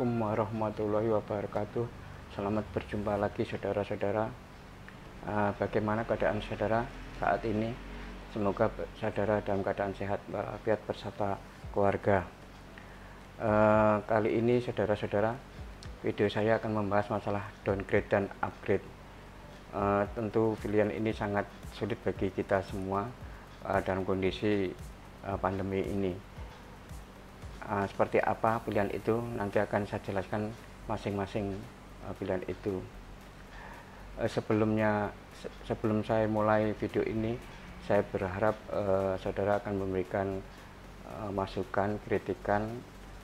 Assalamualaikum warahmatullahi wabarakatuh. Selamat berjumpa lagi saudara-saudara. Bagaimana keadaan saudara saat ini? Semoga saudara dalam keadaan sehat walafiat beserta keluarga. Kali ini saudara-saudara, video saya akan membahas masalah downgrade dan upgrade. Tentu pilihan ini sangat sulit bagi kita semua dalam kondisi pandemi ini. Seperti apa pilihan itu nanti akan saya jelaskan masing-masing pilihan itu. Sebelum saya mulai video ini, saya berharap saudara akan memberikan masukan, kritikan,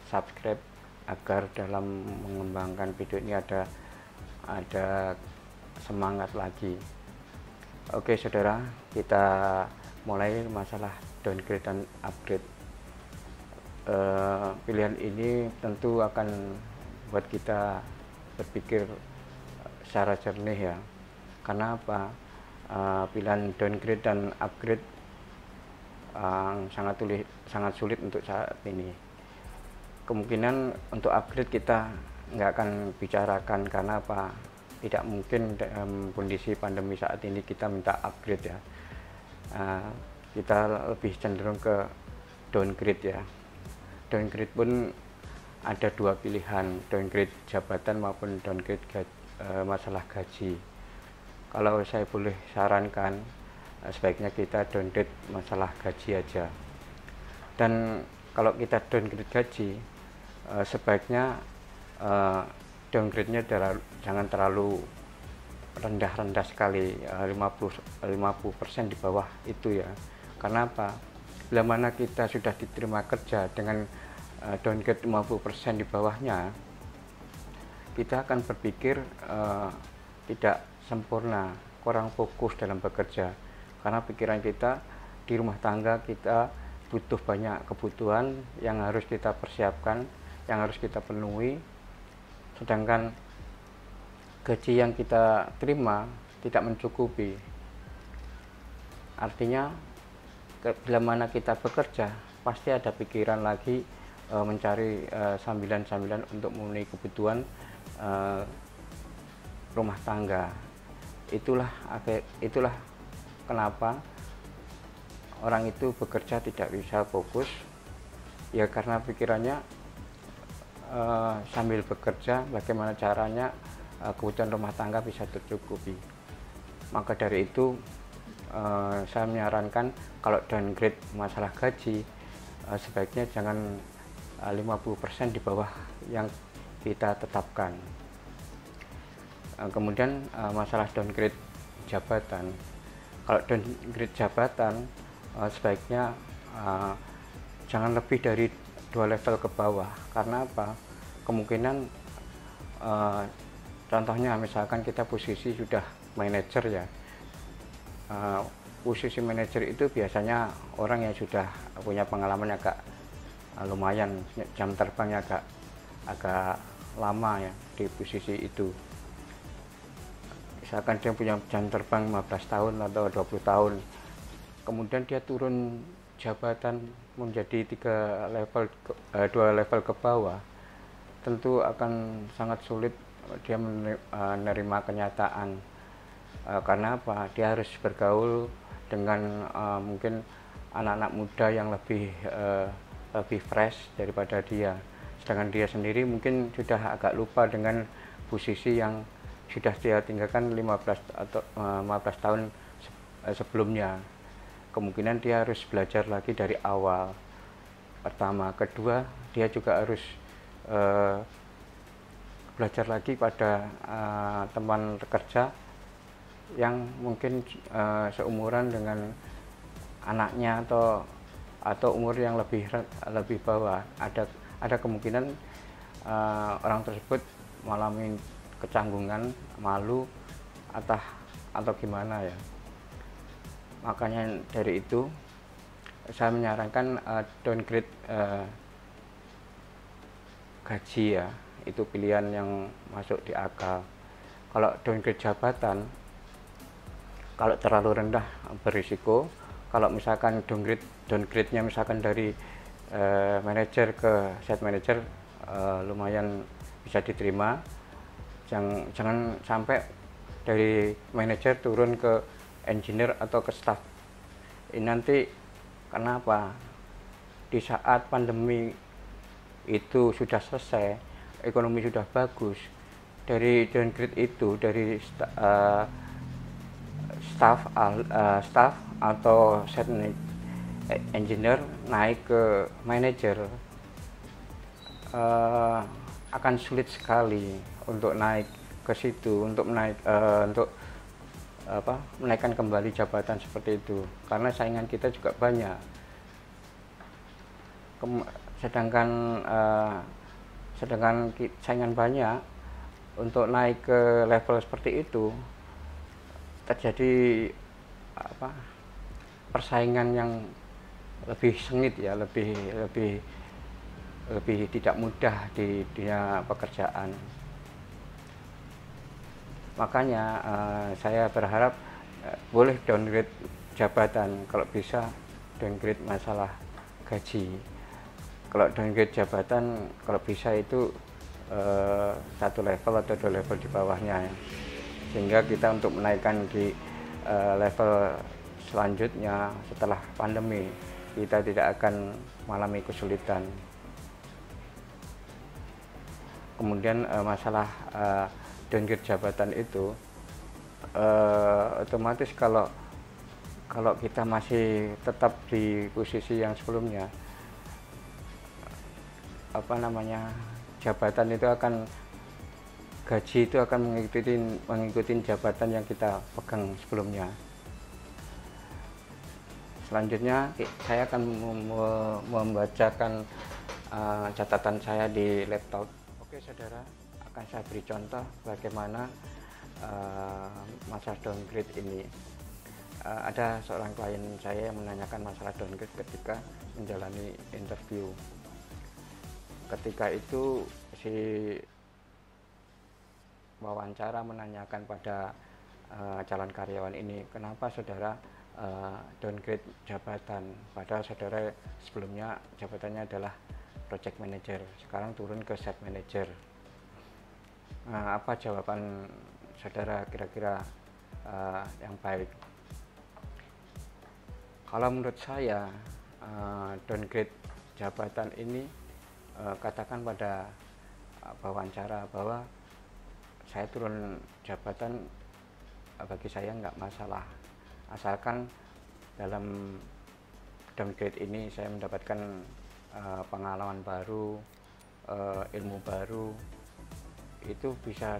subscribe agar dalam mengembangkan video ini ada semangat lagi. Oke saudara, kita mulai masalah downgrade dan upgrade. Pilihan ini tentu akan buat kita berpikir secara jernih ya. Karena apa? Pilihan downgrade dan upgrade sangat sulit untuk saat ini. Kemungkinan untuk upgrade kita nggak akan bicarakan, karena apa? Tidak mungkin dalam kondisi pandemi saat ini kita minta upgrade ya. Kita lebih cenderung ke downgrade ya. Downgrade pun ada dua pilihan, downgrade jabatan maupun downgrade masalah gaji. Kalau saya boleh sarankan, sebaiknya kita downgrade masalah gaji aja. Dan kalau kita downgrade gaji, sebaiknya downgrade-nya jangan terlalu rendah sekali, 50% di bawah itu ya. Karena apa? Bila mana kita sudah diterima kerja dengan downgrade 50% di bawahnya, kita akan berpikir tidak sempurna, kurang fokus dalam bekerja. Karena pikiran kita di rumah tangga, kita butuh banyak kebutuhan yang harus kita persiapkan, yang harus kita penuhi. Sedangkan gaji yang kita terima tidak mencukupi. Artinya bila mana kita bekerja, pasti ada pikiran lagi mencari sambilan-sambilan untuk memenuhi kebutuhan rumah tangga. Itulah kenapa orang itu bekerja tidak bisa fokus ya, karena pikirannya sambil bekerja bagaimana caranya kebutuhan rumah tangga bisa tercukupi. Maka dari itu saya menyarankan kalau downgrade masalah gaji, sebaiknya jangan 50% di bawah yang kita tetapkan. Kemudian masalah downgrade jabatan, kalau downgrade jabatan sebaiknya jangan lebih dari 2 level ke bawah. Karena apa? Kemungkinan contohnya misalkan kita posisi sudah manajer ya. Posisi manajer itu biasanya orang yang sudah punya pengalaman agak lumayan, jam terbangnya agak lama ya di posisi itu. Misalkan dia punya jam terbang 15 tahun atau 20 tahun, kemudian dia turun jabatan menjadi 2 level ke bawah, tentu akan sangat sulit dia menerima kenyataan. Karena apa? Dia harus bergaul dengan mungkin anak-anak muda yang lebih fresh daripada dia. Sedangkan dia sendiri mungkin sudah agak lupa dengan posisi yang sudah dia tinggalkan 15 tahun sebelumnya. Kemungkinan dia harus belajar lagi dari awal. Pertama, kedua, dia juga harus belajar lagi pada teman kerja yang mungkin seumuran dengan anaknya atau umur yang lebih bawah. Ada kemungkinan orang tersebut mengalami kecanggungan, malu atau gimana ya. Makanya dari itu saya menyarankan downgrade gaji ya, itu pilihan yang masuk di akal. Kalau downgrade jabatan, kalau terlalu rendah berisiko. Kalau misalkan downgrade-nya misalkan dari manajer ke site manager, lumayan bisa diterima. Jangan sampai dari manajer turun ke engineer atau ke staff. Ini nanti kenapa di saat pandemi itu sudah selesai, ekonomi sudah bagus, dari downgrade itu dari staff atau set engineer naik ke manajer, akan sulit sekali untuk naik ke situ, untuk menaikkan kembali jabatan seperti itu, karena saingan kita juga banyak. Sedangkan saingan banyak, untuk naik ke level seperti itu terjadi persaingan yang lebih sengit ya, lebih tidak mudah di dunia pekerjaan. Makanya saya berharap boleh downgrade jabatan, kalau bisa downgrade masalah gaji. Kalau downgrade jabatan, kalau bisa itu satu level atau 2 level di bawahnya, sehingga kita untuk menaikkan di level selanjutnya setelah pandemi kita tidak akan mengalami kesulitan. Kemudian masalah downgrade jabatan itu otomatis kalau kita masih tetap di posisi yang sebelumnya, jabatan itu gaji itu akan mengikuti jabatan yang kita pegang sebelumnya. Selanjutnya saya akan membacakan catatan saya di laptop. Oke saudara, akan saya beri contoh bagaimana masalah downgrade ini. Ada seorang klien saya yang menanyakan masalah downgrade ketika menjalani interview. Ketika itu si wawancara menanyakan pada calon karyawan ini, kenapa saudara downgrade jabatan, padahal saudara sebelumnya jabatannya adalah project manager, sekarang turun ke set manager. Apa jawaban saudara kira-kira yang baik? Kalau menurut saya downgrade jabatan ini, katakan pada wawancara bahwa saya turun jabatan, bagi saya nggak masalah, asalkan dalam downgrade ini saya mendapatkan pengalaman baru, ilmu baru. Itu bisa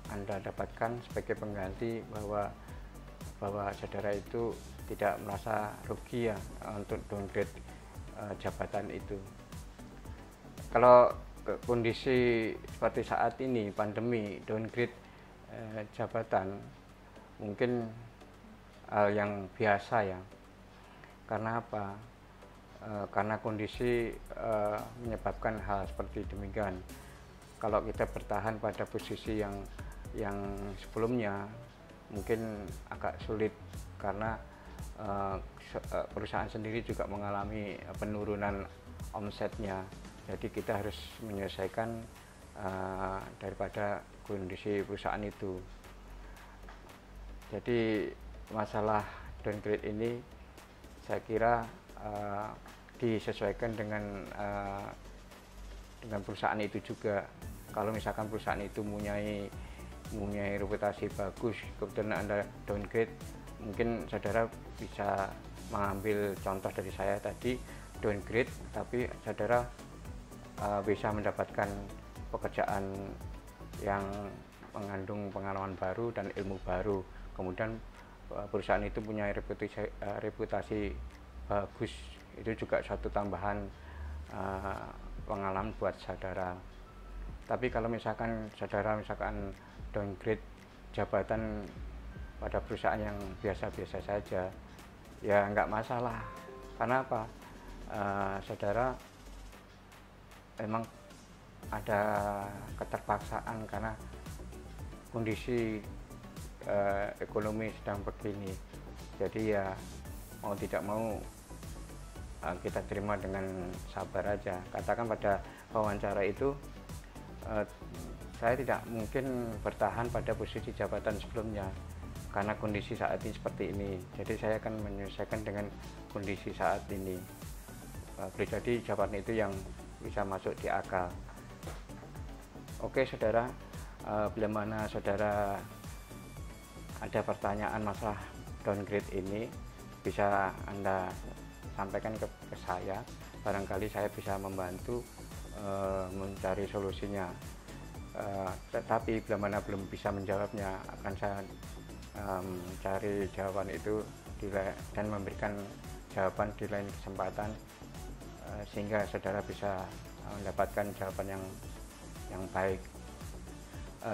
Anda dapatkan sebagai pengganti bahwa saudara itu tidak merasa rugi ya untuk downgrade jabatan itu. Kalau kondisi seperti saat ini pandemi, downgrade jabatan mungkin hal yang biasa ya. Karena apa? Karena kondisi menyebabkan hal seperti demikian. Kalau kita bertahan pada posisi yang sebelumnya mungkin agak sulit, karena perusahaan sendiri juga mengalami penurunan omsetnya. Jadi kita harus menyelesaikan daripada kondisi perusahaan itu. Jadi masalah downgrade ini saya kira disesuaikan dengan perusahaan itu juga. Kalau misalkan perusahaan itu mempunyai reputasi bagus, kemudian Anda downgrade, mungkin saudara bisa mengambil contoh dari saya tadi, downgrade tapi saudara bisa mendapatkan pekerjaan yang mengandung pengalaman baru dan ilmu baru. Kemudian perusahaan itu punya reputasi bagus, itu juga suatu tambahan pengalaman buat saudara. Tapi kalau misalkan saudara downgrade jabatan pada perusahaan yang biasa-biasa saja, ya nggak masalah. Karena apa? Saudara memang ada keterpaksaan karena kondisi ekonomi sedang begini. Jadi ya mau tidak mau kita terima dengan sabar aja. Katakan pada wawancara itu, eh, saya tidak mungkin bertahan pada posisi jabatan sebelumnya karena kondisi saat ini seperti ini. Jadi saya akan menyesuaikan dengan kondisi saat ini. Boleh jadi jabatan itu yang bisa masuk di akal. Oke saudara, bila mana saudara ada pertanyaan masalah downgrade ini, bisa Anda sampaikan ke saya. Barangkali saya bisa membantu mencari solusinya. Tetapi bila mana belum bisa menjawabnya, akan saya mencari jawaban itu dan memberikan jawaban di lain kesempatan, sehingga saudara bisa mendapatkan jawaban yang baik.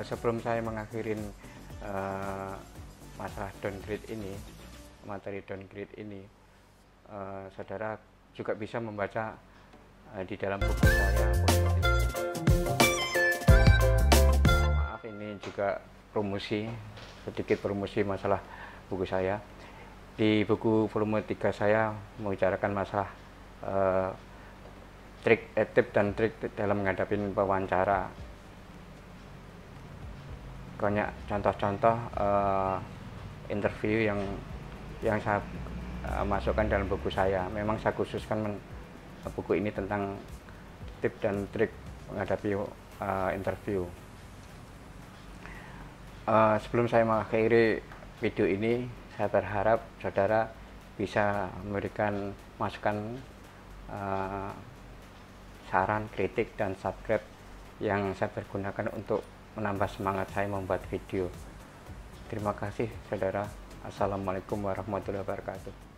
Sebelum saya mengakhirin masalah downgrade ini, materi downgrade ini, saudara juga bisa membaca di dalam buku saya. Maaf, ini juga sedikit promosi masalah buku saya. Di buku volume 3 saya membicarakan masalah tips dan trik dalam menghadapi wawancara. Banyak contoh-contoh interview yang saya masukkan dalam buku saya. Memang saya khususkan buku ini tentang tips dan trik menghadapi interview. Sebelum saya mengakhiri video ini, saya berharap saudara bisa memberikan masukan, saran, kritik, dan subscribe yang saya pergunakan untuk menambah semangat saya membuat video. Terima kasih saudara. Assalamualaikum warahmatullahi wabarakatuh.